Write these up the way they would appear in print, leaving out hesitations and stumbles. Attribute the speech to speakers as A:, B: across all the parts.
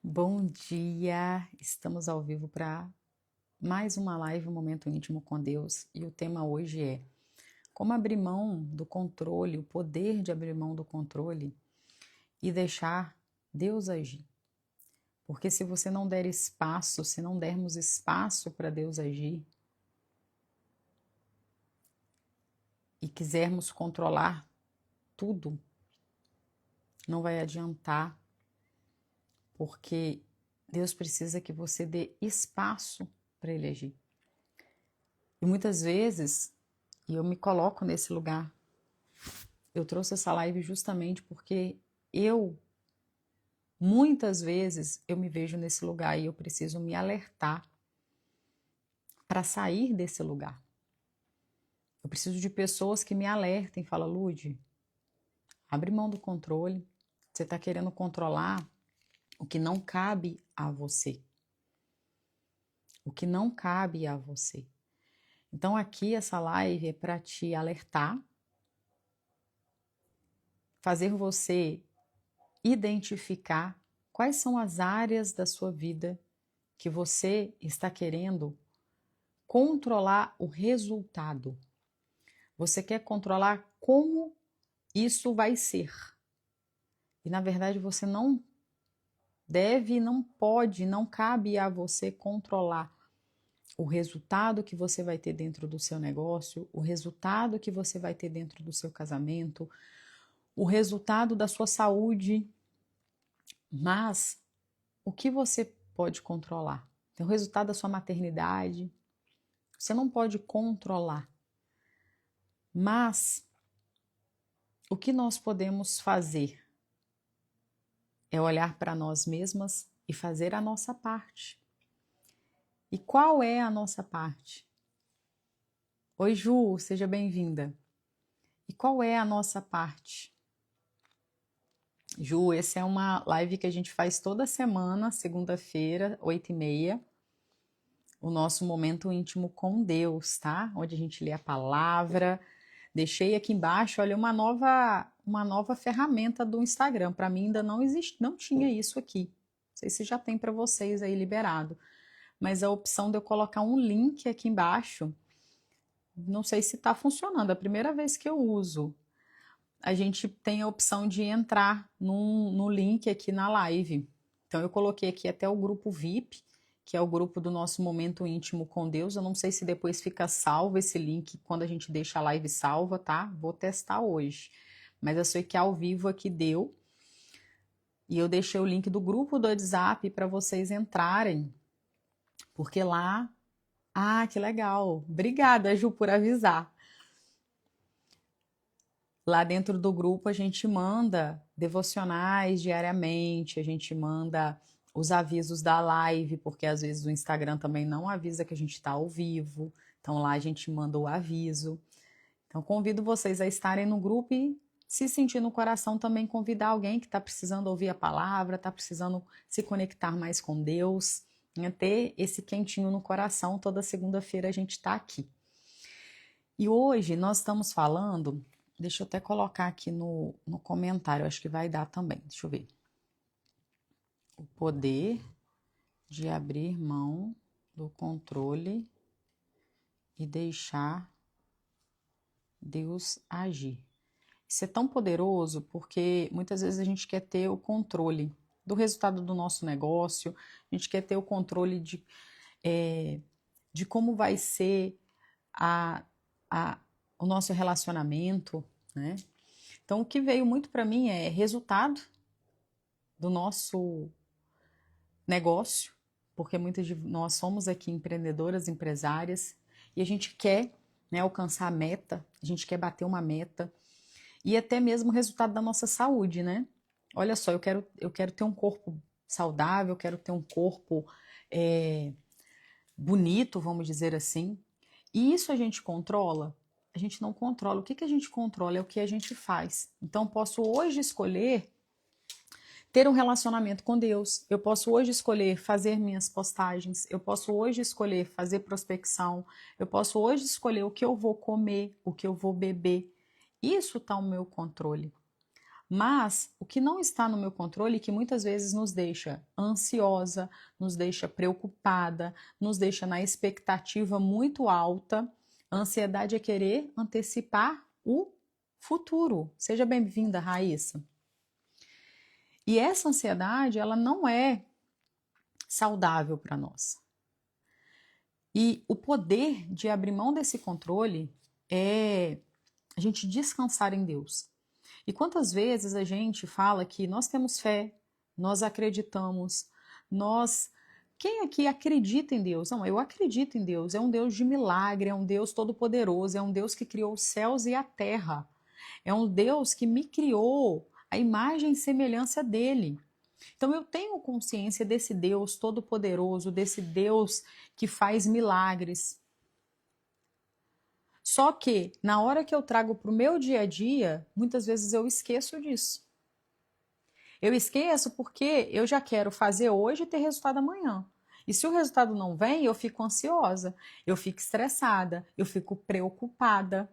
A: Bom dia! Estamos ao vivo para mais uma live, um momento íntimo com Deus, e o tema hoje é como abrir mão do controle, o poder de abrir mão do controle e deixar Deus agir. Porque se você não der espaço, se não dermos espaço para Deus agir e quisermos controlar tudo, não vai adiantar, porque Deus precisa que você dê espaço para Ele agir. E muitas vezes, e eu me coloco nesse lugar, eu trouxe essa live justamente porque muitas vezes, eu me vejo nesse lugar e eu preciso me alertar para sair desse lugar. Eu preciso de pessoas que me alertem, fala, Lude, abre mão do controle, você está querendo controlar o que não cabe a você. O que não cabe a você. Então aqui essa live é para te alertar, fazer você identificar quais são as áreas da sua vida que você está querendo controlar o resultado. Você quer controlar como isso vai ser. E na verdade você não deve, não pode, não cabe a você controlar o resultado que você vai ter dentro do seu negócio, o resultado que você vai ter dentro do seu casamento, o resultado da sua saúde. Mas o que você pode controlar? Tem o resultado da sua maternidade. Você não pode controlar. Mas o que nós podemos fazer é olhar para nós mesmas e fazer a nossa parte. E qual é a nossa parte? Oi, Ju, seja bem-vinda. E qual é a nossa parte? Ju, essa é uma live que a gente faz toda semana, segunda-feira, 8h30. O nosso momento íntimo com Deus, tá? Onde a gente lê a palavra. Deixei aqui embaixo, olha, uma nova ferramenta do Instagram. Para mim ainda não existe, não tinha isso aqui. Não sei se já tem para vocês aí liberado. Mas a opção de eu colocar um link aqui embaixo, não sei se está funcionando. É a primeira vez que eu uso. A gente tem a opção de entrar no link aqui na live. Então eu coloquei aqui até o grupo VIP, que é o grupo do nosso momento íntimo com Deus. Eu não sei se depois fica salvo esse link quando a gente deixa a live salva, tá? Vou testar hoje. Mas eu sei que ao vivo aqui deu. E eu deixei o link do grupo do WhatsApp para vocês entrarem. Porque lá... Ah, que legal. Obrigada, Ju, por avisar. Lá dentro do grupo a gente manda devocionais diariamente, a gente manda os avisos da live, porque às vezes o Instagram também não avisa que a gente está ao vivo. Então lá a gente manda o aviso. Então convido vocês a estarem no grupo e, se sentir no coração, também convidar alguém que está precisando ouvir a palavra, está precisando se conectar mais com Deus, né? Ter esse quentinho no coração. Toda segunda-feira a gente está aqui. E hoje nós estamos falando. Deixa eu até colocar aqui no comentário, acho que vai dar também. Deixa eu ver. O poder de abrir mão do controle e deixar Deus agir. Isso é tão poderoso porque muitas vezes a gente quer ter o controle do resultado do nosso negócio, a gente quer ter o controle de como vai ser a, o nosso relacionamento, né? Então, o que veio muito para mim é resultado do nosso negócio, porque muitas de nós somos aqui empreendedoras, empresárias, e a gente quer, né, alcançar a meta, a gente quer bater uma meta, e até mesmo o resultado da nossa saúde, né? Olha só, eu quero ter um corpo saudável, eu quero ter um corpo bonito, vamos dizer assim, e isso a gente controla? A gente não controla. O que a gente controla é o que a gente faz. Então, posso hoje escolher ter um relacionamento com Deus. Eu posso hoje escolher fazer minhas postagens, eu posso hoje escolher fazer prospecção, eu posso hoje escolher o que eu vou comer, o que eu vou beber. Isso está no meu controle. Mas o que não está no meu controle, que muitas vezes nos deixa ansiosa, nos deixa preocupada, nos deixa na expectativa muito alta. A ansiedade é querer antecipar o futuro. Seja bem-vinda, Raíssa. E essa ansiedade, ela não é saudável para nós. E o poder de abrir mão desse controle é a gente descansar em Deus. E quantas vezes a gente fala que nós temos fé, nós acreditamos, nós... Quem aqui acredita em Deus? Não, eu acredito em Deus. É um Deus de milagre, é um Deus todo-poderoso, é um Deus que criou os céus e a terra. É um Deus que me criou a imagem e semelhança dele. Então eu tenho consciência desse Deus todo-poderoso, desse Deus que faz milagres. Só que na hora que eu trago para o meu dia a dia, muitas vezes eu esqueço disso. Eu esqueço porque eu já quero fazer hoje e ter resultado amanhã. E se o resultado não vem, eu fico ansiosa, eu fico estressada, eu fico preocupada.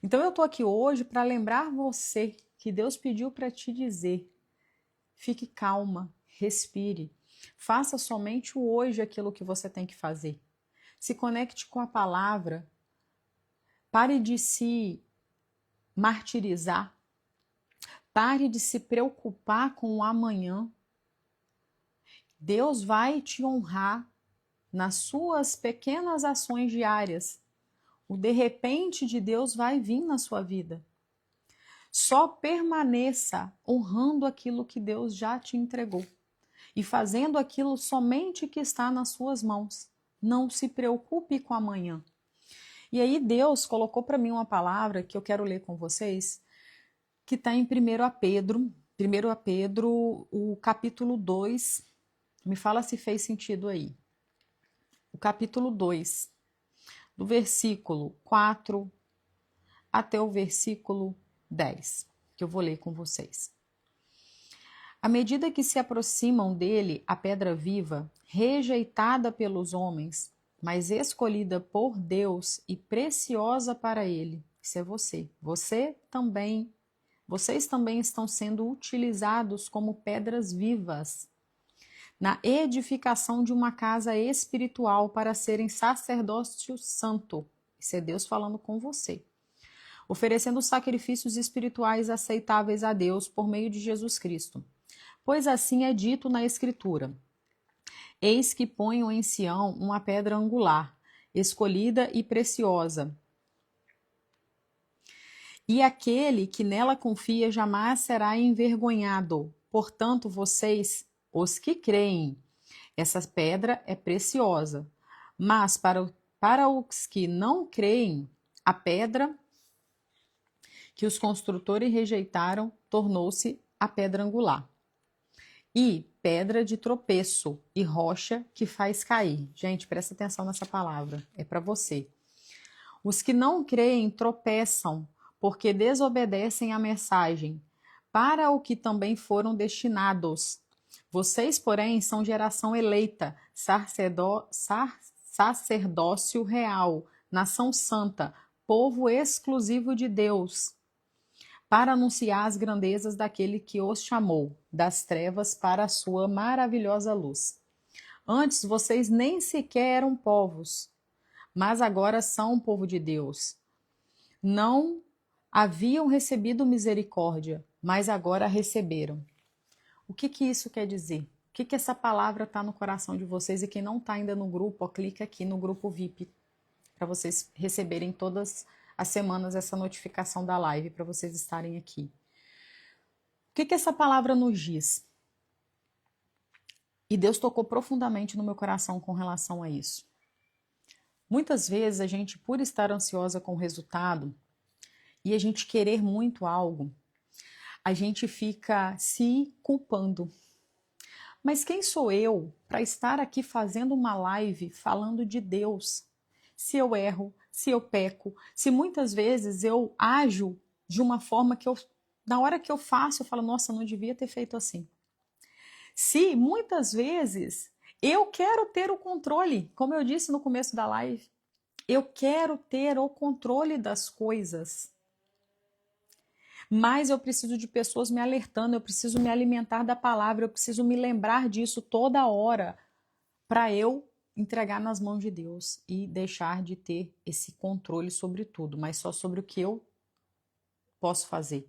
A: Então eu estou aqui hoje para lembrar você que Deus pediu para te dizer: fique calma, respire, faça somente o hoje aquilo que você tem que fazer. Se conecte com a palavra, pare de se martirizar, pare de se preocupar com o amanhã. Deus vai te honrar nas suas pequenas ações diárias. O de repente de Deus vai vir na sua vida. Só permaneça honrando aquilo que Deus já te entregou e fazendo aquilo somente que está nas suas mãos. Não se preocupe com amanhã. E aí Deus colocou para mim uma palavra que eu quero ler com vocês, que está em 1 Pedro, o capítulo 2. Me fala se fez sentido aí. O capítulo 2, do versículo 4 até o versículo 10, que eu vou ler com vocês. À medida que se aproximam dele a pedra viva, rejeitada pelos homens, mas escolhida por Deus e preciosa para ele, isso é você. Vocês também estão sendo utilizados como pedras vivas na edificação de uma casa espiritual para serem sacerdócio santo. Isso é Deus falando com você. Oferecendo sacrifícios espirituais aceitáveis a Deus por meio de Jesus Cristo. Pois assim é dito na Escritura: eis que ponho em Sião uma pedra angular, escolhida e preciosa. E aquele que nela confia jamais será envergonhado. Portanto, vocês, os que creem, essa pedra é preciosa. Mas para os que não creem, a pedra que os construtores rejeitaram tornou-se a pedra angular. E pedra de tropeço e rocha que faz cair. Gente, presta atenção nessa palavra, é para você. Os que não creem tropeçam, porque desobedecem à mensagem, para o que também foram destinados. Vocês, porém, são geração eleita, sacerdócio real, nação santa, povo exclusivo de Deus, para anunciar as grandezas daquele que os chamou das trevas para a sua maravilhosa luz. Antes vocês nem sequer eram povos, mas agora são um povo de Deus. Não haviam recebido misericórdia, mas agora receberam. O que isso quer dizer? O que essa palavra está no coração de vocês? E quem não está ainda no grupo, ó, clica aqui no grupo VIP para vocês receberem todas as semanas essa notificação da live, para vocês estarem aqui. O que essa palavra nos diz? E Deus tocou profundamente no meu coração com relação a isso. Muitas vezes a gente, por estar ansiosa com o resultado e a gente querer muito algo, a gente fica se culpando. Mas quem sou eu para estar aqui fazendo uma live falando de Deus? Se eu erro, se eu peco, se muitas vezes eu ajo de uma forma que na hora que eu faço, eu falo, nossa, não devia ter feito assim. Se muitas vezes eu quero ter o controle, como eu disse no começo da live, eu quero ter o controle das coisas. mais eu preciso de pessoas me alertando, eu preciso me alimentar da palavra, eu preciso me lembrar disso toda hora para eu entregar nas mãos de Deus e deixar de ter esse controle sobre tudo, mas só sobre o que eu posso fazer.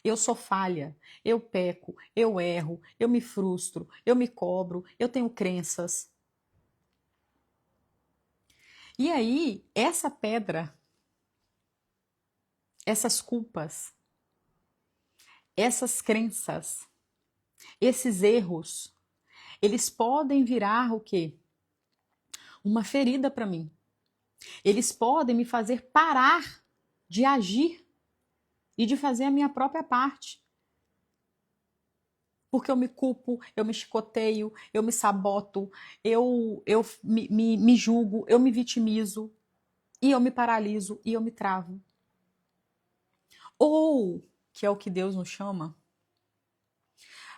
A: Eu sou falha, eu peco, eu erro, eu me frustro, eu me cobro, eu tenho crenças. E aí, essa pedra, essas culpas, essas crenças, esses erros, eles podem virar o quê? Uma ferida para mim. Eles podem me fazer parar de agir e de fazer a minha própria parte. Porque eu me culpo, eu me chicoteio, eu me saboto, eu me julgo, eu me vitimizo, e eu me paraliso, e eu me travo. Ou, que é o que Deus nos chama,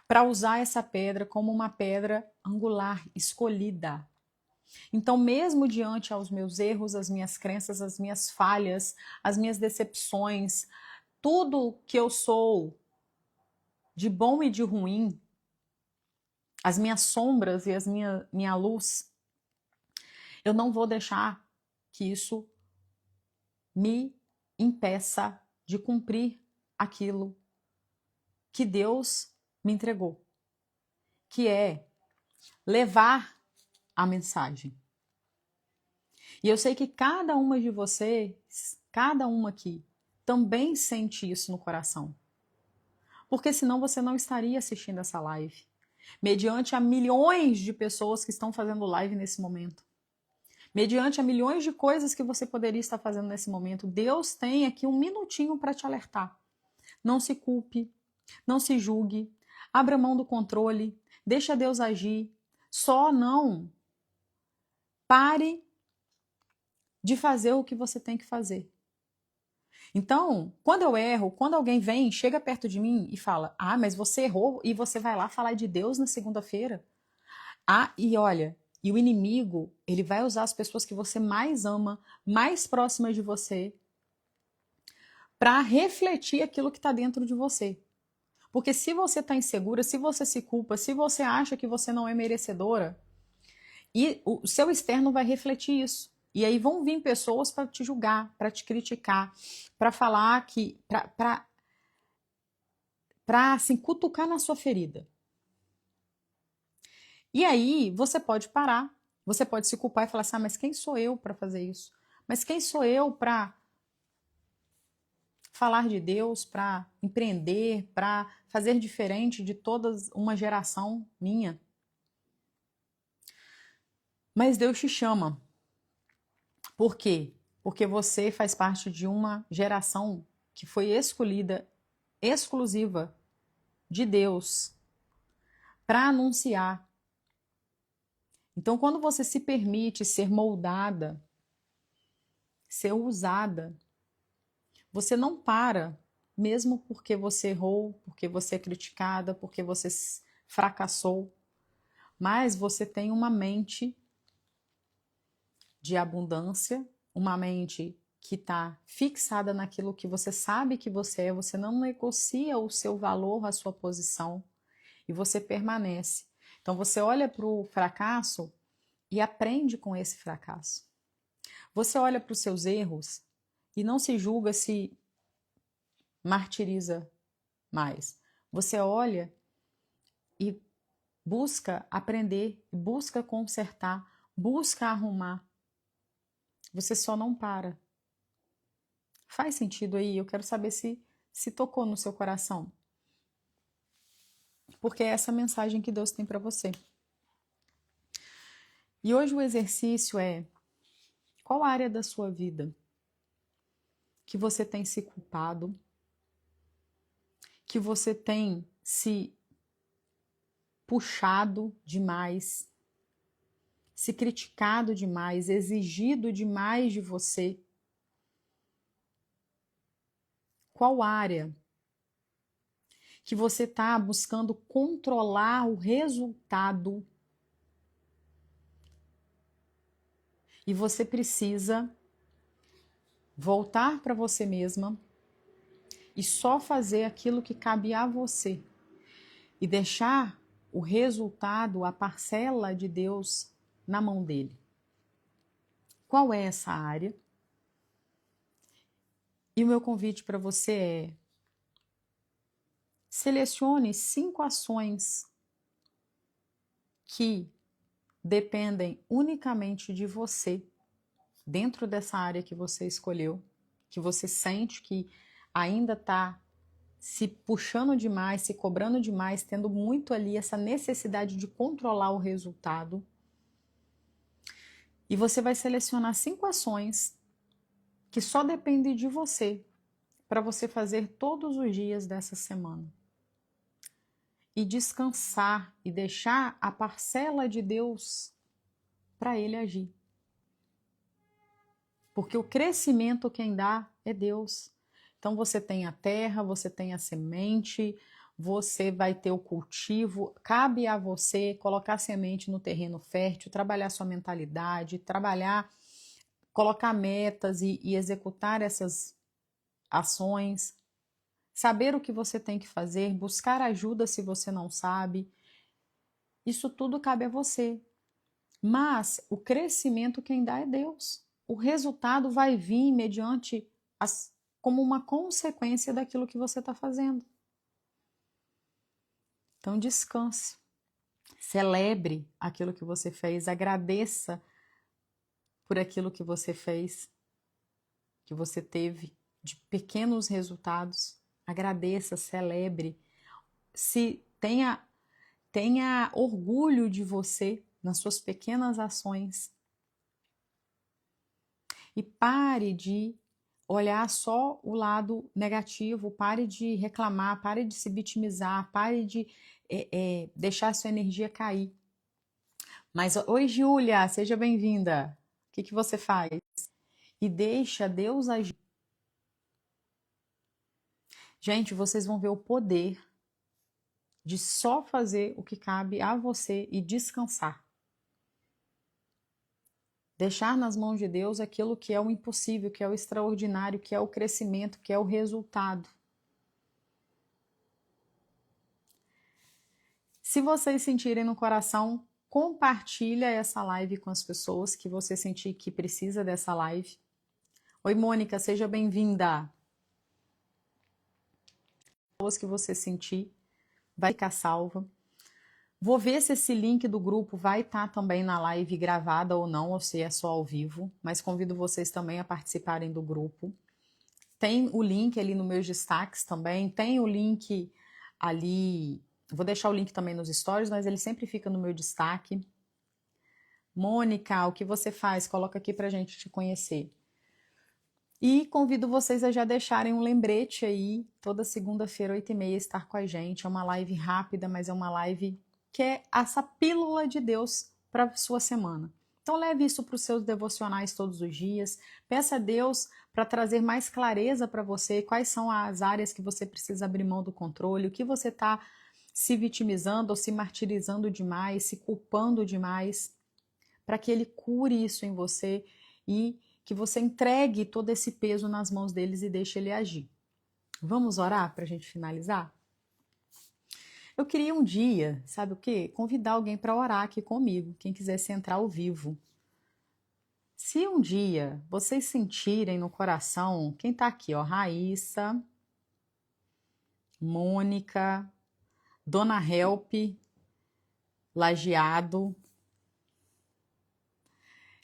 A: para usar essa pedra como uma pedra angular, escolhida. Então, mesmo diante aos meus erros, as minhas crenças, as minhas falhas, as minhas decepções, tudo que eu sou de bom e de ruim, as minhas sombras e minha luz, eu não vou deixar que isso me impeça de cumprir aquilo que Deus me entregou, que é levar a mensagem. E eu sei que cada uma de vocês, cada uma aqui, também sente isso no coração. Porque senão você não estaria assistindo essa live. Mediante a milhões de pessoas que estão fazendo live nesse momento. Mediante a milhões de coisas que você poderia estar fazendo nesse momento, Deus tem aqui um minutinho para te alertar. Não se culpe, não se julgue, abra mão do controle, deixa Deus agir, só não pare de fazer o que você tem que fazer. Então, quando eu erro, quando alguém vem, chega perto de mim e fala: "Ah, mas você errou e você vai lá falar de Deus na segunda-feira?" Ah, e olha, e o inimigo, ele vai usar as pessoas que você mais ama, mais próximas de você, para refletir aquilo que está dentro de você. Porque se você está insegura, se você se culpa, se você acha que você não é merecedora, e o seu externo vai refletir isso. E aí vão vir pessoas para te julgar, para te criticar, para falar que, para assim, cutucar na sua ferida. E aí você pode parar, você pode se culpar e falar assim: ah, mas quem sou eu para fazer isso? Mas quem sou eu para falar de Deus, para empreender, para fazer diferente de toda uma geração minha? Mas Deus te chama. Por quê? Porque você faz parte de uma geração que foi escolhida, exclusiva de Deus, para anunciar. Então, quando você se permite ser moldada, ser usada, você não para, mesmo porque você errou, porque você é criticada, porque você fracassou, mas você tem uma mente de abundância, uma mente que está fixada naquilo que você sabe que você é, você não negocia o seu valor, a sua posição, e você permanece. Então você olha para o fracasso e aprende com esse fracasso. Você olha para os seus erros e não se julga, se martiriza mais. Você olha e busca aprender, busca consertar, busca arrumar. Você só não para. Faz sentido aí? Eu quero saber se tocou no seu coração. Porque é essa mensagem que Deus tem para você. E hoje o exercício é: qual área da sua vida que você tem se culpado, que você tem se puxado demais, se criticado demais, exigido demais de você? Qual área que você está buscando controlar o resultado e você precisa voltar para você mesma e só fazer aquilo que cabe a você e deixar o resultado, a parcela de Deus na mão dele. Qual é essa área? E o meu convite para você é: selecione 5 ações que dependem unicamente de você, dentro dessa área que você escolheu, que você sente que ainda está se puxando demais, se cobrando demais, tendo muito ali essa necessidade de controlar o resultado. E você vai selecionar 5 ações que só dependem de você, para você fazer todos os dias dessa semana. E descansar e deixar a parcela de Deus para ele agir. Porque o crescimento quem dá é Deus. Então você tem a terra, você tem a semente, você vai ter o cultivo, cabe a você colocar a semente no terreno fértil, trabalhar sua mentalidade, colocar metas e executar essas ações, saber o que você tem que fazer, buscar ajuda se você não sabe. Isso tudo cabe a você. Mas o crescimento quem dá é Deus. O resultado vai vir mediante como uma consequência daquilo que você está fazendo. Então descanse, celebre aquilo que você fez, agradeça por aquilo que você fez, que você teve de pequenos resultados. Agradeça, celebre, se tenha orgulho de você nas suas pequenas ações. E pare de olhar só o lado negativo, pare de reclamar, pare de se vitimizar, pare de deixar a sua energia cair. Mas, oi, Júlia, seja bem-vinda. O que você faz? E deixa Deus agir. Gente, vocês vão ver o poder de só fazer o que cabe a você e descansar. Deixar nas mãos de Deus aquilo que é o impossível, que é o extraordinário, que é o crescimento, que é o resultado. Se vocês sentirem no coração, compartilha essa live com as pessoas que você sentir que precisa dessa live. Oi, Mônica, seja bem-vinda. Pessoas que você sentir, vai ficar salva. Vou ver se esse link do grupo vai estar também na live gravada ou não, ou se é só ao vivo, mas convido vocês também a participarem do grupo. Tem o link ali nos meus destaques também, tem o link ali, vou deixar o link também nos stories, mas ele sempre fica no meu destaque. Mônica, o que você faz? Coloca aqui pra gente te conhecer. E convido vocês a já deixarem um lembrete aí, toda segunda-feira, 8h30, estar com a gente. É uma live rápida, mas é uma live que é essa pílula de Deus para a sua semana. Então leve isso para os seus devocionais todos os dias. Peça a Deus para trazer mais clareza para você, quais são as áreas que você precisa abrir mão do controle, o que você está se vitimizando ou se martirizando demais, se culpando demais, para que Ele cure isso em você e que você entregue todo esse peso nas mãos deles e deixe Ele agir. Vamos orar para a gente finalizar? Eu queria um dia, sabe o quê? Convidar alguém para orar aqui comigo, quem quisesse entrar ao vivo. Se um dia vocês sentirem no coração, quem está aqui, ó, Raíssa, Mônica, Dona Help, Lajeado,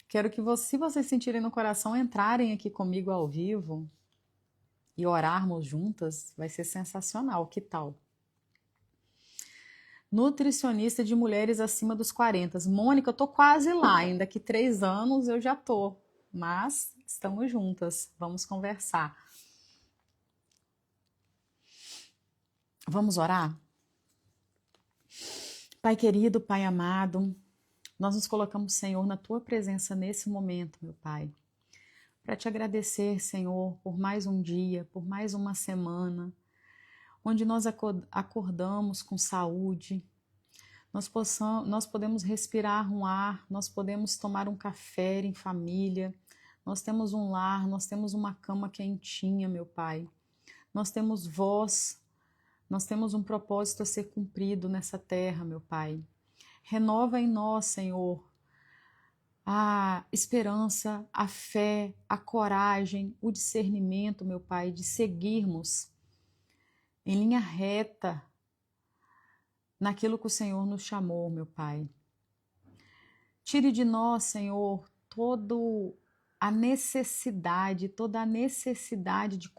A: quero que se vocês sentirem no coração, entrarem aqui comigo ao vivo e orarmos juntas, vai ser sensacional, que tal? Nutricionista de mulheres acima dos 40. Mônica, eu tô quase lá, ainda que 3 anos eu já tô, mas estamos juntas, vamos conversar. Vamos orar? Pai querido, Pai amado, nós nos colocamos, Senhor, na Tua presença nesse momento, meu Pai, para Te agradecer, Senhor, por mais um dia, por mais uma semana, onde nós acordamos com saúde, nós podemos respirar um ar, nós podemos tomar um café em família, nós temos um lar, nós temos uma cama quentinha, meu Pai. Nós temos voz, nós temos um propósito a ser cumprido nessa terra, meu Pai. Renova em nós, Senhor, a esperança, a fé, a coragem, o discernimento, meu Pai, de seguirmos em linha reta naquilo que o Senhor nos chamou, meu Pai. Tire de nós, Senhor, toda a necessidade de